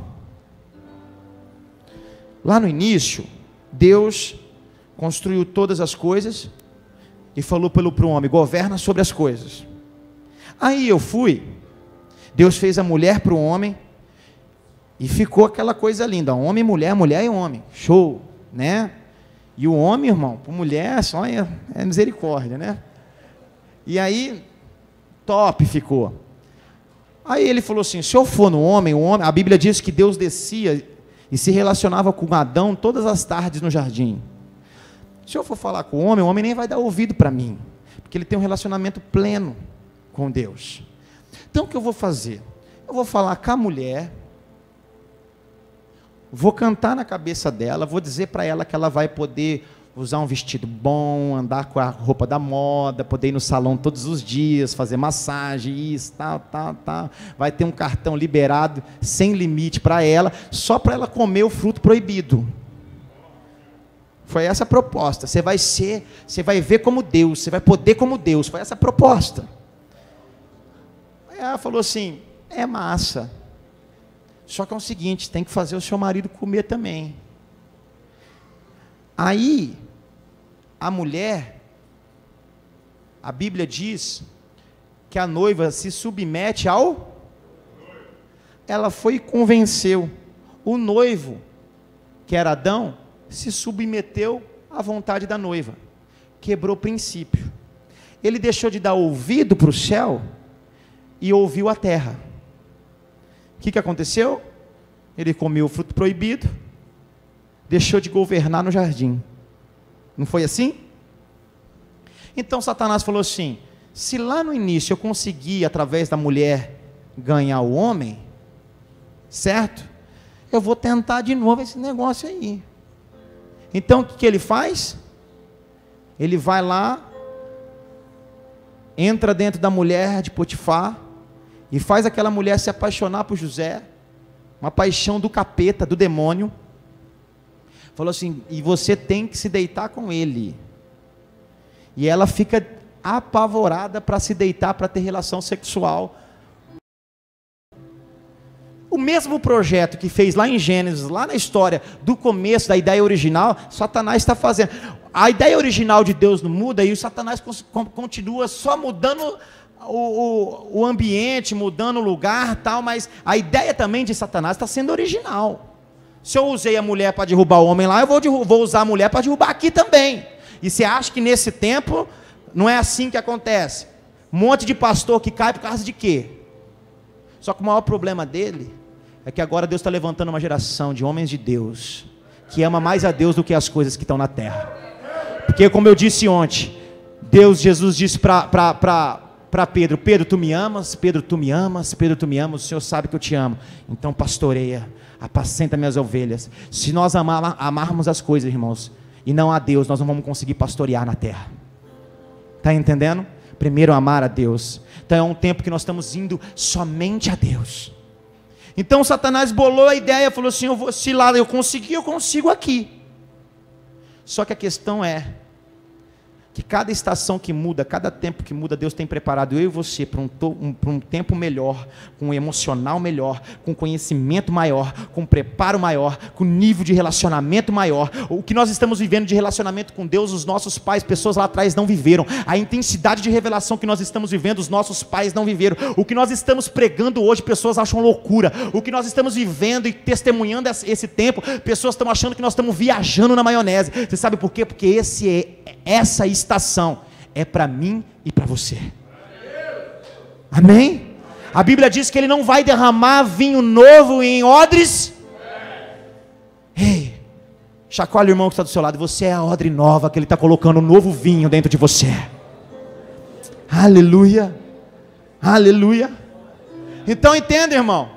Lá no início, Deus construiu todas as coisas e falou para o homem, governa sobre as coisas. Aí eu fui, Deus fez a mulher para o homem e ficou aquela coisa linda, homem e mulher, mulher e homem, show, né? E o homem, irmão, para mulher só é misericórdia, né? E aí, top ficou. Aí ele falou assim, se eu for no homem, a Bíblia diz que Deus descia e se relacionava com Adão todas as tardes no jardim. Se eu for falar com o homem nem vai dar ouvido para mim, porque ele tem um relacionamento pleno com Deus. Então o que eu vou fazer? Eu vou falar com a mulher, vou cantar na cabeça dela, vou dizer para ela que ela vai poder usar um vestido bom, andar com a roupa da moda, poder ir no salão todos os dias, fazer massagem, isso, tal. Vai ter um cartão liberado, sem limite para ela, só para ela comer o fruto proibido. Foi essa a proposta. Você vai ver como Deus, você vai poder como Deus. Foi essa a proposta. Aí ela falou assim, é massa. Só que é o seguinte, tem que fazer o seu marido comer também. Aí, a mulher, a Bíblia diz que a noiva se submete ao... Ela foi e convenceu. O noivo, que era Adão, se submeteu à vontade da noiva. Quebrou o princípio. Ele deixou de dar ouvido para o céu e ouviu a terra. O que aconteceu? Ele comeu o fruto proibido, deixou de governar no jardim. Não foi assim? Então Satanás falou assim, se lá no início eu consegui, através da mulher, ganhar o homem, certo? Eu vou tentar de novo esse negócio aí. Então o que ele faz? Ele vai lá, entra dentro da mulher de Potifar, e faz aquela mulher se apaixonar por José, uma paixão do capeta, do demônio. Falou assim, e você tem que se deitar com ele. E ela fica apavorada para se deitar, para ter relação sexual. O mesmo projeto que fez lá em Gênesis, lá na história do começo da ideia original, Satanás está fazendo. A ideia original de Deus não muda e o Satanás continua só mudando o ambiente, mudando o lugar, tal, mas a ideia também de Satanás está sendo original. Se eu usei a mulher para derrubar o homem lá, eu vou usar a mulher para derrubar aqui também. E você acha que nesse tempo não é assim que acontece? Um monte de pastor que cai por causa de quê? Só que o maior problema dele é que agora Deus está levantando uma geração de homens de Deus que ama mais a Deus do que as coisas que estão na terra. Porque como eu disse ontem, Jesus disse para Pedro, Pedro, tu me amas? Pedro, tu me amas? Pedro, tu me amas? O Senhor sabe que eu te amo. Então pastoreia, apacenta minhas ovelhas. Se nós amarmos as coisas, irmãos, e não a Deus, nós não vamos conseguir pastorear na terra. Está entendendo? Primeiro amar a Deus. Então é um tempo que nós estamos indo somente a Deus. Então Satanás bolou a ideia, falou assim, se lá eu conseguir, eu consigo aqui. Só que a questão é que cada estação que muda, cada tempo que muda, Deus tem preparado eu e você para um tempo melhor, com um emocional melhor, com conhecimento maior, com preparo maior, com nível de relacionamento maior. O que nós estamos vivendo de relacionamento com Deus, os nossos pais, pessoas lá atrás não viveram. A intensidade de revelação que nós estamos vivendo, os nossos pais não viveram. O que nós estamos pregando hoje, pessoas acham loucura. O que nós estamos vivendo e testemunhando esse tempo, pessoas estão achando que nós estamos viajando na maionese. Você sabe por quê? Porque essa estação é para mim e para você. Amém? A Bíblia diz que Ele não vai derramar vinho novo em odres. Ei, chacoalha o irmão que está do seu lado. Você é a odre nova que Ele está colocando um novo vinho dentro de você. Aleluia, aleluia. Então entenda, irmão.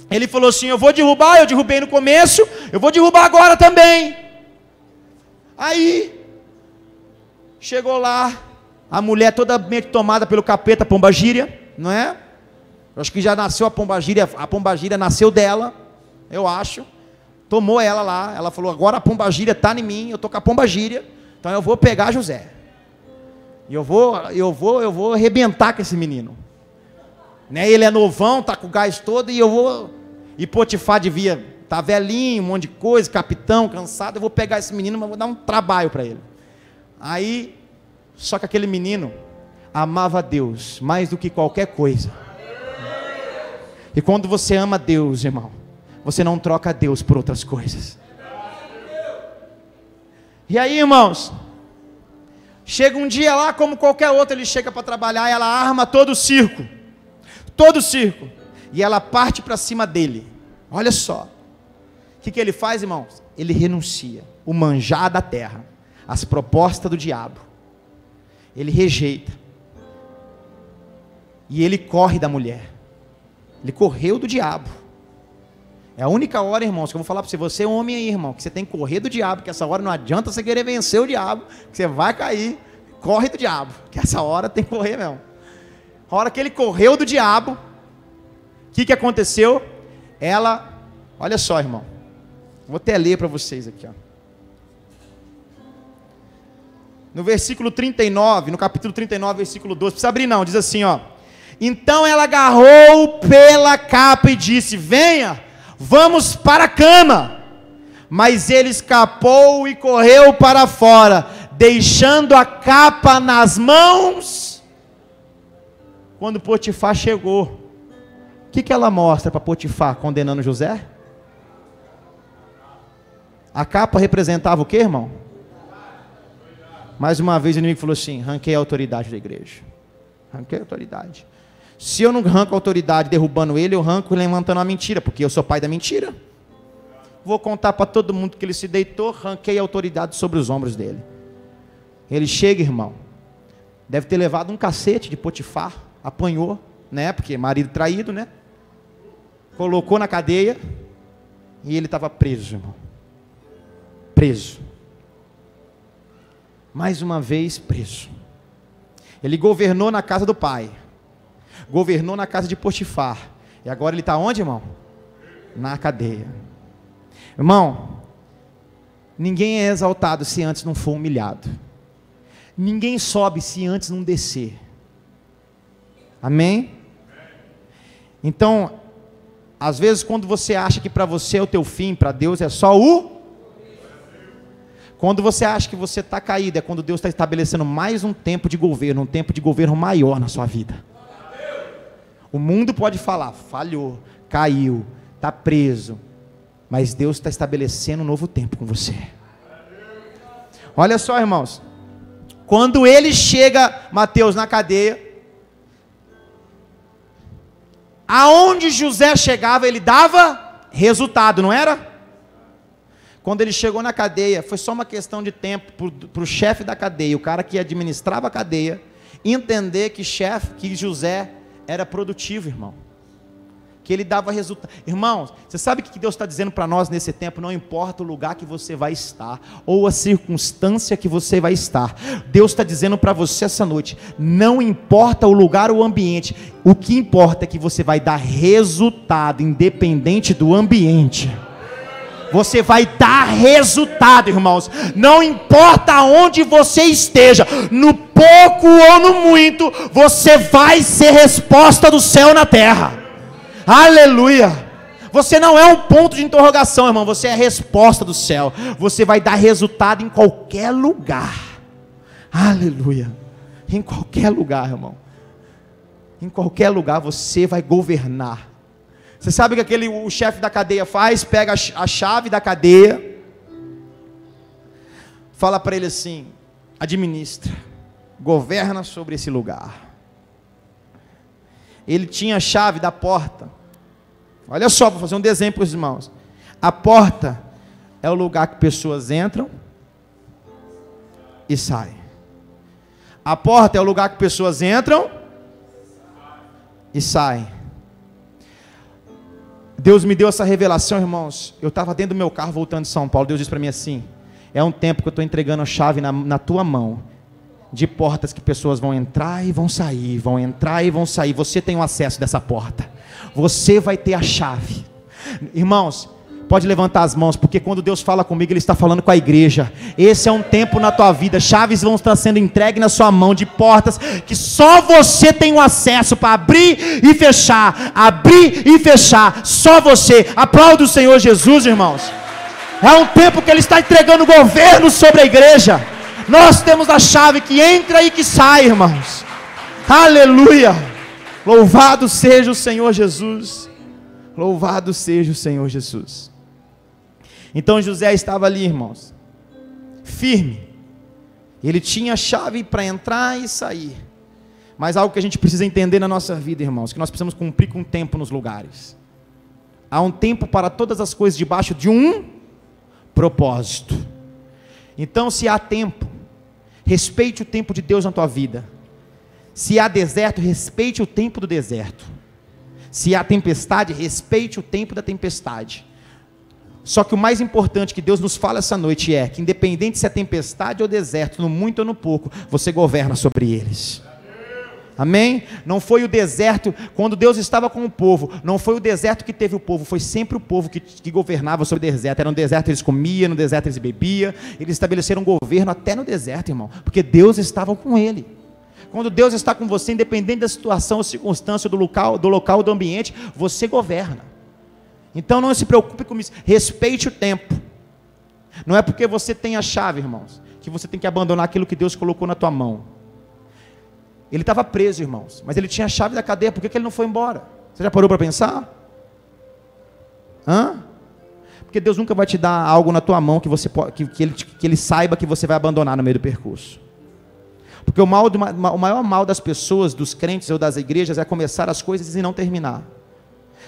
Ele falou assim, eu vou derrubar, eu derrubei no começo, eu vou derrubar agora também. Aí chegou lá, a mulher toda meio tomada pelo capeta, pombagíria, não é? Eu acho que já nasceu a pombagíria nasceu dela, eu acho. tomou ela lá, ela falou, agora a pombagira está em mim, eu estou com a pombagira, então eu vou pegar José, e eu vou arrebentar com esse menino, né? Ele é novão, está com o gás todo, e Potifar devia estar velhinho, um monte de coisa, capitão, cansado, eu vou pegar esse menino, mas vou dar um trabalho para ele. Aí, só que aquele menino amava a Deus mais do que qualquer coisa, e quando você ama Deus, irmão, você não troca Deus por outras coisas. E aí, irmãos, chega um dia lá, como qualquer outro, ele chega para trabalhar, e ela arma todo o circo, e ela parte para cima dele. Olha só, o que ele faz, irmãos? Ele renuncia o manjar da terra, as propostas do diabo, ele rejeita, e ele corre da mulher, ele correu do diabo. É a única hora, irmãos, que eu vou falar para você, você é homem aí, irmão, que você tem que correr do diabo, que essa hora não adianta você querer vencer o diabo, que você vai cair, corre do diabo, que essa hora tem que correr mesmo. A hora que ele correu do diabo, o que aconteceu? Ela, olha só, irmão, vou até ler para vocês aqui, ó. No versículo 39, no capítulo 39, versículo 12, não precisa abrir não, diz assim, ó: então ela agarrou pela capa e disse, venha, vamos para a cama. Mas ele escapou e correu para fora, deixando a capa nas mãos. Quando Potifar chegou, o que ela mostra para Potifar, condenando José? A capa representava o que, irmão? Mais uma vez o inimigo falou assim, ranquei a autoridade da igreja, ranquei a autoridade. Se eu não arranco a autoridade derrubando ele, eu arranco levantando a mentira, porque eu sou pai da mentira. Vou contar para todo mundo que ele se deitou, arranquei a autoridade sobre os ombros dele. Ele chega, irmão, deve ter levado um cacete de Potifar, apanhou, né, porque marido traído, né, colocou na cadeia, e ele estava preso, irmão, preso, mais uma vez preso. Ele governou na casa do pai, governou na casa de Potifar, e agora ele está onde, irmão? Na cadeia. Irmão, ninguém é exaltado se antes não for humilhado, ninguém sobe se antes não descer, amém? Então, às vezes quando você acha que para você é o teu fim, para Deus é só quando você acha que você está caído, é quando Deus está estabelecendo mais um tempo de governo, um tempo de governo maior na sua vida. O mundo pode falar, falhou, caiu, está preso, mas Deus está estabelecendo um novo tempo com você. Olha só, irmãos, quando ele chega, Mateus, na cadeia, aonde José chegava, ele dava resultado, não era? Quando ele chegou na cadeia, foi só uma questão de tempo para o chefe da cadeia, o cara que administrava a cadeia, entender que José era produtivo, irmão, que ele dava resultado. Irmãos, você sabe o que Deus está dizendo para nós nesse tempo? Não importa o lugar que você vai estar, ou a circunstância que você vai estar, Deus está dizendo para você essa noite, não importa o lugar ou o ambiente, o que importa é que você vai dar resultado, independente do ambiente. Você vai dar resultado, irmãos, não importa onde você esteja, no pouco ou no muito, você vai ser resposta do céu na terra, aleluia. Você não é um ponto de interrogação, irmão, você é a resposta do céu, você vai dar resultado em qualquer lugar, aleluia, em qualquer lugar, irmão, em qualquer lugar você vai governar. Você sabe o que o chefe da cadeia faz? Pega a chave da cadeia, fala para ele assim, administra, governa sobre esse lugar. Ele tinha a chave da porta. Olha só, vou fazer um desenho para os irmãos. A porta é o lugar que pessoas entram e saem. A porta é o lugar que pessoas entram e saem. Deus me deu essa revelação, irmãos. Eu estava dentro do meu carro voltando de São Paulo. Deus disse para mim assim, é um tempo que eu estou entregando a chave na tua mão, de portas que pessoas vão entrar e vão sair, vão entrar e vão sair. Você tem o acesso dessa porta, você vai ter a chave. Irmãos, Pode levantar as mãos, porque quando Deus fala comigo, Ele está falando com a igreja. Esse é um tempo na tua vida, chaves vão estar sendo entregues na sua mão, de portas que só você tem o acesso para abrir e fechar, só você. Aplauda o Senhor Jesus, irmãos. É um tempo que Ele está entregando governo sobre a igreja. Nós temos a chave que entra e que sai, irmãos. Aleluia. Louvado seja o Senhor Jesus. Louvado seja o Senhor Jesus. Então José estava ali, irmãos, firme. Ele tinha a chave para entrar e sair. Mas algo que a gente precisa entender na nossa vida, irmãos, que nós precisamos cumprir com o tempo nos lugares. Há um tempo para todas as coisas debaixo de um propósito. Então, se há tempo, respeite o tempo de Deus na tua vida. Se há deserto, respeite o tempo do deserto. Se há tempestade, respeite o tempo da tempestade. Só que o mais importante que Deus nos fala essa noite é que independente se é tempestade ou deserto, no muito ou no pouco, você governa sobre eles. Amém? Não foi o deserto, quando Deus estava com o povo, não foi o deserto que teve o povo, foi sempre o povo que governava sobre o deserto. Era no deserto eles comiam, no deserto eles bebiam, eles estabeleceram um governo até no deserto, irmão, porque Deus estava com ele. Quando Deus está com você, independente da situação ou circunstância, do local, do ambiente, você governa. Então não se preocupe com isso, respeite o tempo. Não é porque você tem a chave, irmãos, que você tem que abandonar aquilo que Deus colocou na tua mão. Ele estava preso, irmãos, mas ele tinha a chave da cadeia, por que ele não foi embora? Você já parou para pensar? Porque Deus nunca vai te dar algo na tua mão que ele saiba que você vai abandonar no meio do percurso. Porque o maior mal das pessoas, dos crentes ou das igrejas, é começar as coisas e não terminar.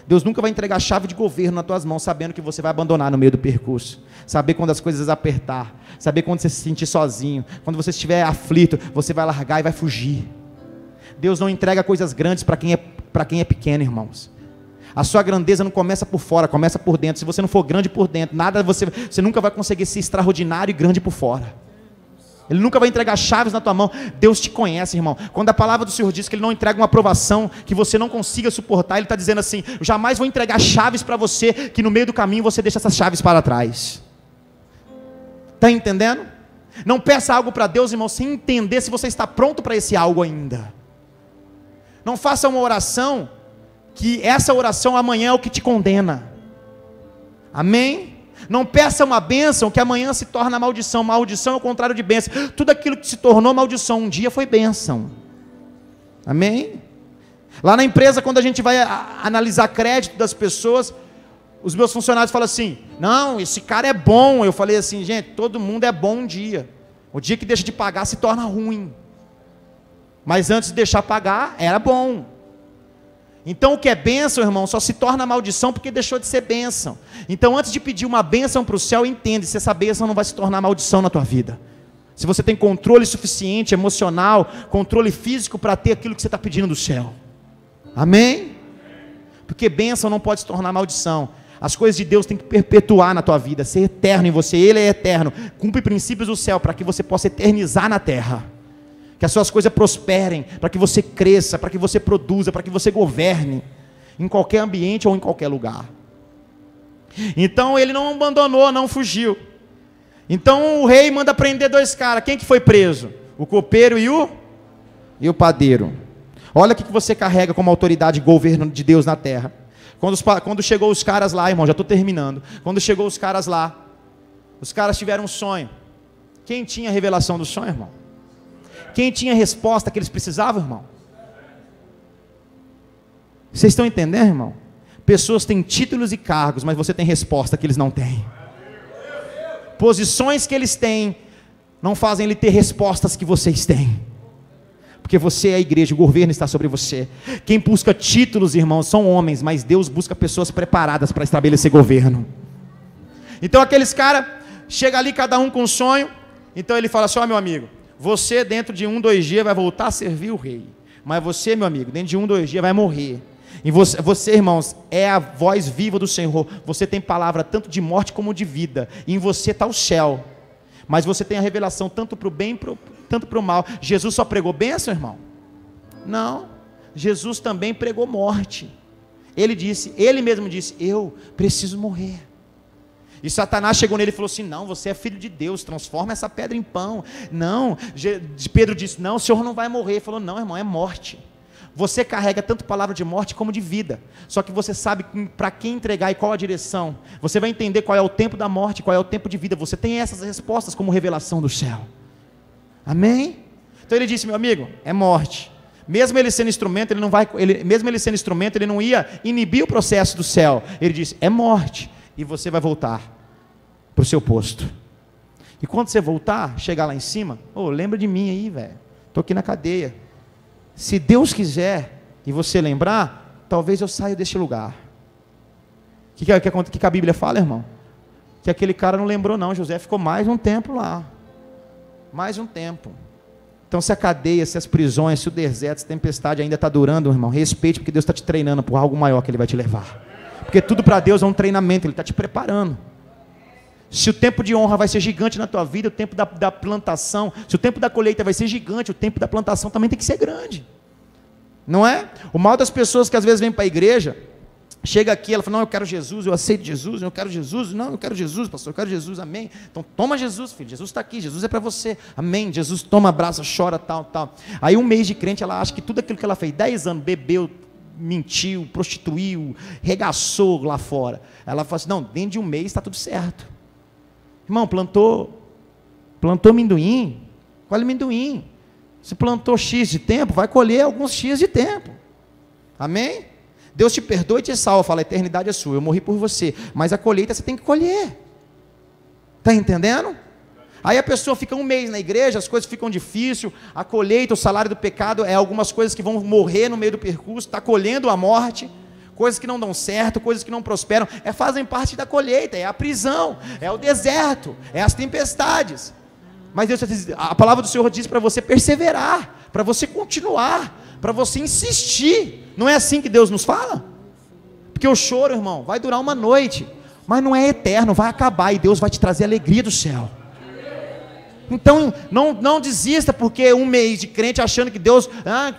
Deus nunca vai entregar a chave de governo nas tuas mãos, sabendo que você vai abandonar no meio do percurso. Saber quando as coisas apertar, saber quando você se sentir sozinho, quando você estiver aflito, você vai largar e vai fugir. Deus não entrega coisas grandes para quem é pequeno, irmãos. A sua grandeza não começa por fora, começa por dentro. Se você não for grande por dentro, você nunca vai conseguir ser extraordinário e grande por fora. Ele nunca vai entregar chaves na tua mão. Deus te conhece, irmão. Quando a palavra do Senhor diz que Ele não entrega uma aprovação que você não consiga suportar, Ele está dizendo assim: eu jamais vou entregar chaves para você, que no meio do caminho você deixa essas chaves para trás. Está entendendo? Não peça algo para Deus, irmão, sem entender se você está pronto para esse algo ainda. Não faça uma oração, que essa oração amanhã é o que te condena. Amém? Não peça uma bênção que amanhã se torna maldição. Maldição é o contrário de bênção. Tudo aquilo que se tornou maldição um dia foi bênção. Amém? Lá na empresa, quando a gente vai analisar crédito das pessoas, os meus funcionários falam assim: não, esse cara é bom. Eu falei assim: gente, todo mundo é bom um dia. O dia que deixa de pagar se torna ruim. Mas antes de deixar pagar, era bom. Então o que é bênção, irmão, só se torna maldição porque deixou de ser bênção. Então antes de pedir uma bênção para o céu, entende se essa bênção não vai se tornar maldição na tua vida. Se você tem controle suficiente, emocional, controle físico para ter aquilo que você está pedindo do céu. Amém? Porque bênção não pode se tornar maldição. As coisas de Deus têm que perpetuar na tua vida, ser eterno em você. Ele é eterno, cumpre princípios do céu para que você possa eternizar na terra. Que as suas coisas prosperem, para que você cresça, para que você produza, para que você governe, em qualquer ambiente ou em qualquer lugar. Então ele não abandonou, não fugiu. Então o rei manda prender 2 caras. Quem que foi preso? O copeiro e o padeiro. Olha o que você carrega como autoridade e governo de Deus na terra. Quando chegou os caras lá, irmão, já estou terminando. Quando chegou os caras lá, os caras tiveram um sonho. Quem tinha a revelação do sonho, irmão? Quem tinha a resposta que eles precisavam, irmão? Vocês estão entendendo, irmão? Pessoas têm títulos e cargos, mas você tem resposta que eles não têm. Posições que eles têm não fazem ele ter respostas que vocês têm. Porque você é a igreja, o governo está sobre você. Quem busca títulos, irmãos, são homens, mas Deus busca pessoas preparadas para estabelecer governo. Então aqueles caras chegam ali, cada um com um sonho. Então ele fala assim: ó, meu amigo, você dentro de 1, 2 dias vai voltar a servir o rei. Mas você, meu amigo, dentro de 1, 2 dias vai morrer. E você, irmãos, é a voz viva do Senhor. Você tem palavra tanto de morte como de vida. E em você está o céu. Mas você tem a revelação tanto para o bem, tanto para o mal. Jesus só pregou bênção, irmão? Não. Jesus também pregou morte. Ele mesmo disse: eu preciso morrer. E Satanás chegou nele e falou assim: não, você é filho de Deus, transforma essa pedra em pão. Não, Pedro disse: não, o senhor não vai morrer. Ele falou: não, irmão, é morte. Você carrega tanto palavra de morte como de vida. Só que você sabe para quem entregar e qual a direção. Você vai entender qual é o tempo da morte, qual é o tempo de vida. Você tem essas respostas como revelação do céu. Amém? Então ele disse: meu amigo, é morte. Mesmo ele sendo instrumento, ele não ia inibir o processo do céu. Ele disse: é morte. E você vai voltar para o seu posto. E quando você voltar, chegar lá em cima, lembra de mim aí, velho. Estou aqui na cadeia. Se Deus quiser, e você lembrar, talvez eu saia deste lugar. O que a Bíblia fala, irmão? Que aquele cara não lembrou não, José ficou mais um tempo lá. Mais um tempo. Então se a cadeia, se as prisões, se o deserto, se a tempestade ainda está durando, irmão, respeite, porque Deus está te treinando por algo maior que Ele vai te levar. Porque tudo para Deus é um treinamento, Ele está te preparando. Se o tempo de honra vai ser gigante na tua vida, o tempo da plantação, se o tempo da colheita vai ser gigante, o tempo da plantação também tem que ser grande. Não é? O mal das pessoas que às vezes vêm para a igreja, chega aqui, ela fala: não, eu quero Jesus, eu aceito Jesus, eu quero Jesus, não, eu quero Jesus, pastor, eu quero Jesus, amém. Então toma Jesus, filho, Jesus está aqui, Jesus é para você, amém. Jesus toma, abraça, chora, tal. Aí um mês de crente, ela acha que tudo aquilo que ela fez, 10 anos, bebeu, mentiu, prostituiu, regaçou lá fora. Ela fala assim: não, dentro de um mês está tudo certo. Irmão, plantou amendoim, colhe amendoim. Se plantou X de tempo, vai colher alguns X de tempo. Amém? Deus te perdoa e te salva, fala: a eternidade é sua, eu morri por você, mas a colheita você tem que colher. Está entendendo? Aí a pessoa fica um mês na igreja, as coisas ficam difíceis, a colheita, o salário do pecado é algumas coisas que vão morrer no meio do percurso, está colhendo a morte, coisas que não dão certo, coisas que não prosperam, fazem parte da colheita, é a prisão, é o deserto, é as tempestades. Mas Deus, a palavra do Senhor diz para você perseverar, para você continuar, para você insistir. Não é assim que Deus nos fala? Porque o choro, irmão, vai durar uma noite, mas não é eterno, vai acabar e Deus vai te trazer a alegria do céu. Então não desista porque um mês de crente achando que Deus,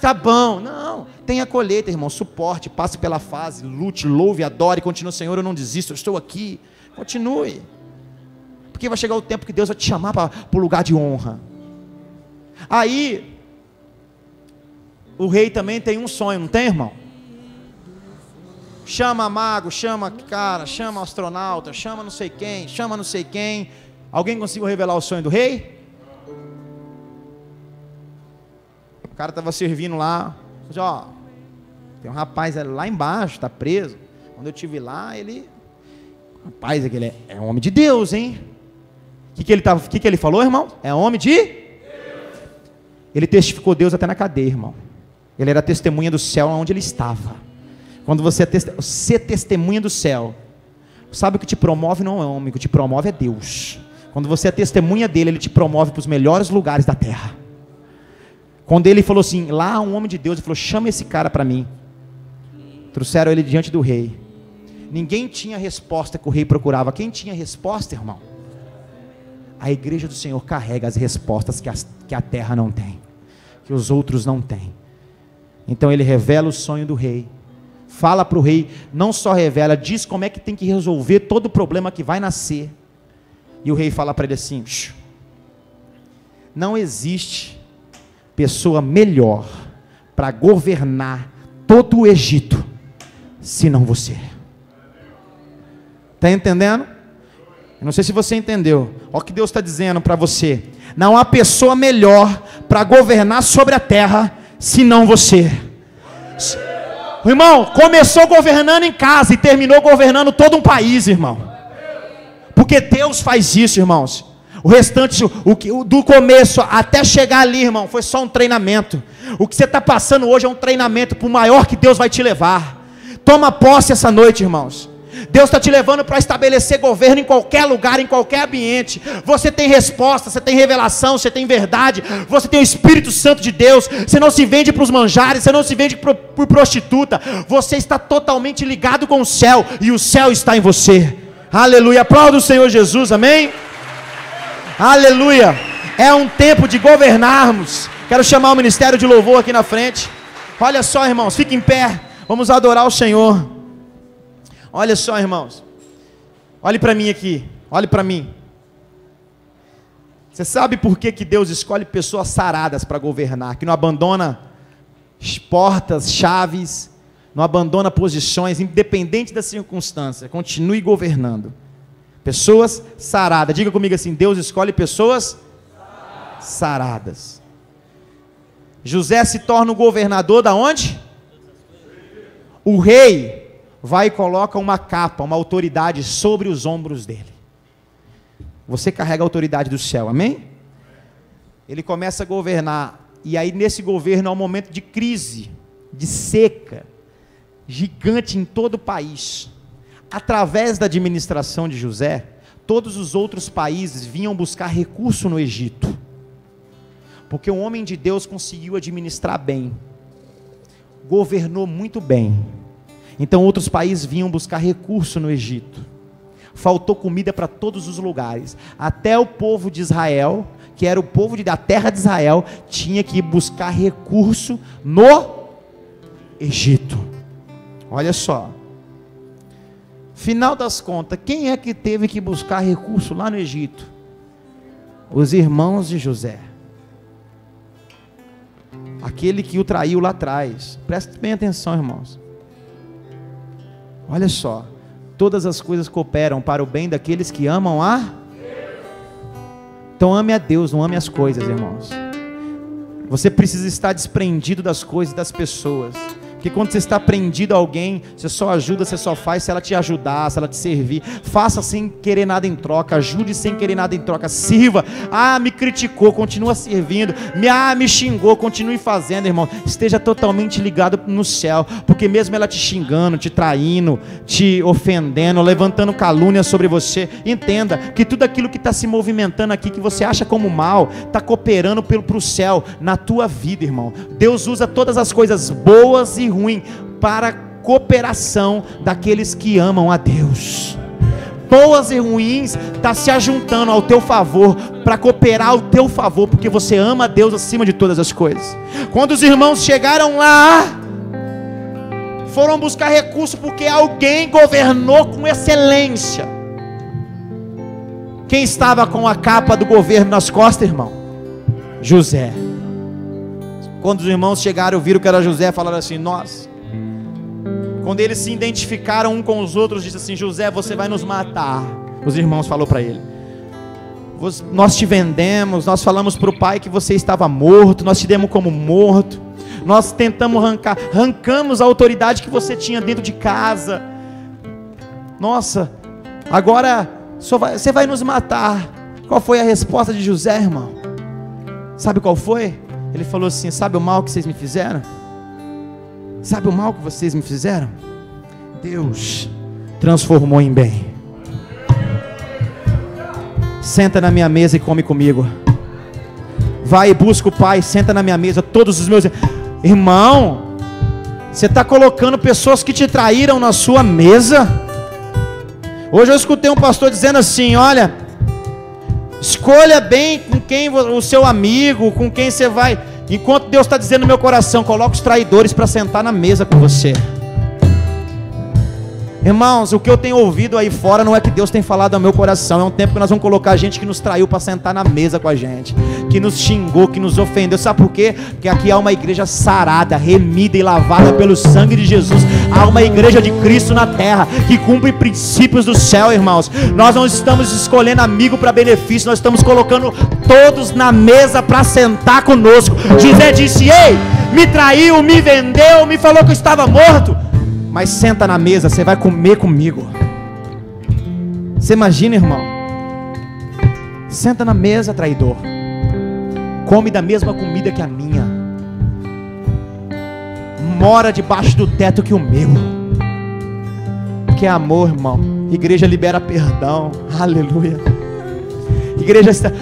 tá bom. Não, tenha colheita, irmão, suporte, passe pela fase, lute, louve, adore, continue: Senhor, eu não desisto, eu estou aqui. Continue, porque vai chegar o tempo que Deus vai te chamar para o lugar de honra. Aí o rei também tem um sonho, não tem, irmão? Chama mago, chama cara, chama astronauta, chama não sei quem. Alguém conseguiu revelar o sonho do rei? O cara estava servindo lá, disse: tem um rapaz lá embaixo, está preso. Quando eu estive lá, rapaz, aquele é um homem de Deus, hein? O que ele falou, irmão? É homem de Deus. Ele testificou Deus até na cadeia, irmão. Ele era testemunha do céu onde ele estava. Quando você é testemunha do céu, sabe o que te promove não é homem, o que te promove é Deus. Quando você é testemunha dele, ele te promove para os melhores lugares da terra. Quando ele falou assim, lá há um homem de Deus, ele falou: chama esse cara para mim. Trouxeram ele diante do rei. Ninguém tinha a resposta que o rei procurava. Quem tinha a resposta, irmão? A igreja do Senhor carrega as respostas que a terra não tem, que os outros não têm. Então ele revela o sonho do rei, fala para o rei, não só revela, diz como é que tem que resolver todo o problema que vai nascer. E o rei fala para ele assim: não existe pessoa melhor para governar todo o Egito, senão você. Está entendendo? Eu não sei se você entendeu. Olha o que Deus está dizendo para você: não há pessoa melhor para governar sobre a terra, senão você. O irmão começou governando em casa e terminou governando todo um país, irmão. Porque Deus faz isso, irmãos. O restante, do começo até chegar ali, irmão, foi só um treinamento. O que você está passando hoje é um treinamento para o maior que Deus vai te levar. Toma posse essa noite, irmãos. Deus está te levando para estabelecer governo em qualquer lugar, em qualquer ambiente. Você tem resposta, você tem revelação, você tem verdade, você tem o Espírito Santo de Deus. Você não se vende para os manjares, você não se vende por prostituta. Você está totalmente ligado com o céu, e o céu está em você. Aleluia, aplauda o Senhor Jesus, amém? Aleluia, é um tempo de governarmos. Quero chamar o ministério de louvor aqui na frente. Olha só, irmãos, fique em pé, vamos adorar o Senhor. Olha só, irmãos, Olhe para mim aqui, olhe para mim. Você sabe por que Deus escolhe pessoas saradas para governar, que não abandona portas, chaves, não abandona posições, independente da circunstância, continue governando. Pessoas saradas, diga comigo assim, Deus escolhe pessoas saradas. José se torna o governador da onde? O rei vai e coloca uma capa, uma autoridade sobre os ombros dele. Você carrega a autoridade do céu, amém? Ele começa a governar, e aí nesse governo é um momento de crise, de seca, gigante em todo o país. Através da administração de José, todos os outros países vinham buscar recurso no Egito, porque o homem de Deus conseguiu administrar bem, governou muito bem, então outros países vinham buscar recurso no Egito. Faltou comida para todos os lugares, até o povo de Israel, que era o povo da terra de Israel, tinha que ir buscar recurso no Egito. Olha só, final das contas, quem é que teve que buscar recurso lá no Egito? Os irmãos de José, aquele que o traiu lá atrás. Preste bem atenção, irmãos. Olha só, todas as coisas cooperam para o bem daqueles que amam a Deus. Então ame a Deus, não ame as coisas, irmãos. Você precisa estar desprendido das coisas e das pessoas, porque quando você está prendido a alguém, você só ajuda, você só faz se ela te ajudar, se ela te servir. Faça sem querer nada em troca, ajude sem querer nada em troca, sirva. Me criticou, continua servindo. Me xingou, continue fazendo, irmão. Esteja totalmente ligado no céu, porque mesmo ela te xingando, te traindo, te ofendendo, levantando calúnia sobre você, entenda que tudo aquilo que está se movimentando aqui, que você acha como mal, está cooperando para o céu, na tua vida, irmão. Deus usa todas as coisas boas e ruim para cooperação daqueles que amam a Deus. Boas e ruins está se ajuntando ao teu favor, para cooperar ao teu favor, porque você ama a Deus acima de todas as coisas. Quando os irmãos chegaram lá, foram buscar recurso porque alguém governou com excelência. Quem estava com a capa do governo nas costas, irmão? José. Quando os irmãos chegaram e viram que era José, falaram assim, nós. Quando eles se identificaram um com os outros, disse assim, José, você vai nos matar. Os irmãos falaram para ele, nós te vendemos, nós falamos para o pai que você estava morto, nós te demos como morto, nós tentamos arrancamos a autoridade que você tinha dentro de casa. Nossa, agora você vai nos matar. Qual foi a resposta de José, irmão? Sabe qual foi? Ele falou assim, sabe o mal que vocês me fizeram? Sabe o mal que vocês me fizeram? Deus transformou em bem. Senta na minha mesa e come comigo. Vai e busca o Pai, senta na minha mesa, todos os meus... Irmão, você está colocando pessoas que te traíram na sua mesa? Hoje eu escutei um pastor dizendo assim, olha... Escolha bem com quem o seu amigo, com quem você vai. Enquanto Deus está dizendo no meu coração, coloca os traidores para sentar na mesa com você. Irmãos, o que eu tenho ouvido aí fora não é que Deus tem falado ao meu coração. É um tempo que nós vamos colocar gente que nos traiu para sentar na mesa com a gente, que nos xingou, que nos ofendeu. Sabe por quê? Porque aqui há uma igreja sarada, remida e lavada pelo sangue de Jesus. Há uma igreja de Cristo na terra, que cumpre princípios do céu, irmãos. Nós não estamos escolhendo amigo para benefício, nós estamos colocando todos na mesa para sentar conosco. José disse, ei, me traiu, me vendeu, me falou que eu estava morto, mas senta na mesa, você vai comer comigo. Você imagina, irmão? Senta na mesa, traidor. Come da mesma comida que a minha. Mora debaixo do teto que o meu. Que é amor, irmão. Igreja libera perdão. Aleluia.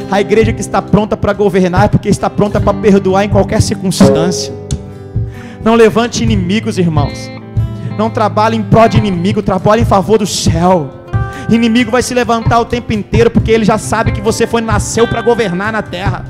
A igreja que está pronta para governar é porque está pronta para perdoar em qualquer circunstância. Não levante inimigos, irmãos. Não trabalhe em prol de inimigo, trabalhe em favor do céu. Inimigo vai se levantar o tempo inteiro, porque ele já sabe que você nasceu para governar na terra.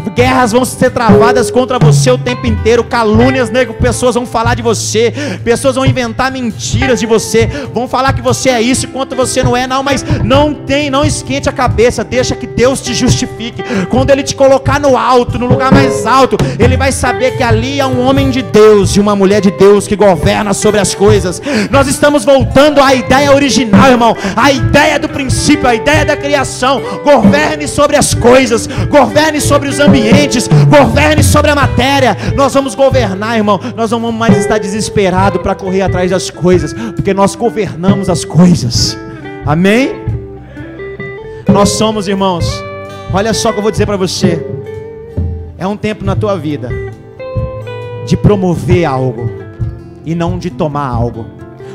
guerras vão ser travadas contra você o tempo inteiro, calúnias, nego, pessoas vão falar de você, pessoas vão inventar mentiras de você, vão falar que você é isso enquanto você não é, não, mas não esquente a cabeça, deixa que Deus te justifique. Quando Ele te colocar no alto, no lugar mais alto, Ele vai saber que ali há um homem de Deus e uma mulher de Deus que governa sobre as coisas. Nós estamos voltando à ideia original, irmão, a ideia do princípio, a ideia da criação. Governe sobre as coisas, governe sobre os ambientes, governe sobre a matéria. Nós vamos governar, irmão. Nós não vamos mais estar desesperados para correr atrás das coisas, porque nós governamos as coisas. Amém? Nós somos, irmãos, olha só o que eu vou dizer para você. É um tempo na tua vida de promover algo e não de tomar algo.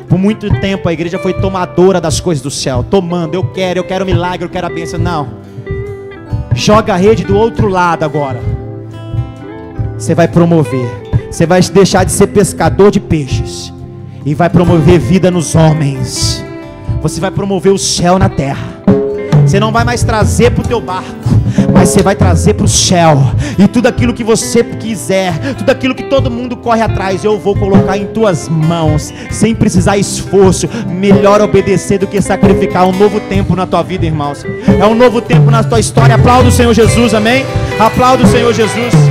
Por muito tempo a igreja foi tomadora das coisas do céu, tomando, eu quero milagre, eu quero a bênção. Não, joga a rede do outro lado agora. Você vai promover, você vai deixar de ser pescador de peixes e vai promover vida nos homens. Você vai promover o céu na terra. Você não vai mais trazer para o teu barco, mas você vai trazer para o céu. E tudo aquilo que você quiser, tudo aquilo que todo mundo corre atrás, eu vou colocar em tuas mãos, sem precisar esforço. Melhor obedecer do que sacrificar. É um novo tempo na tua vida, irmãos. É um novo tempo na tua história. Aplauda o Senhor Jesus, amém? Aplauda o Senhor Jesus.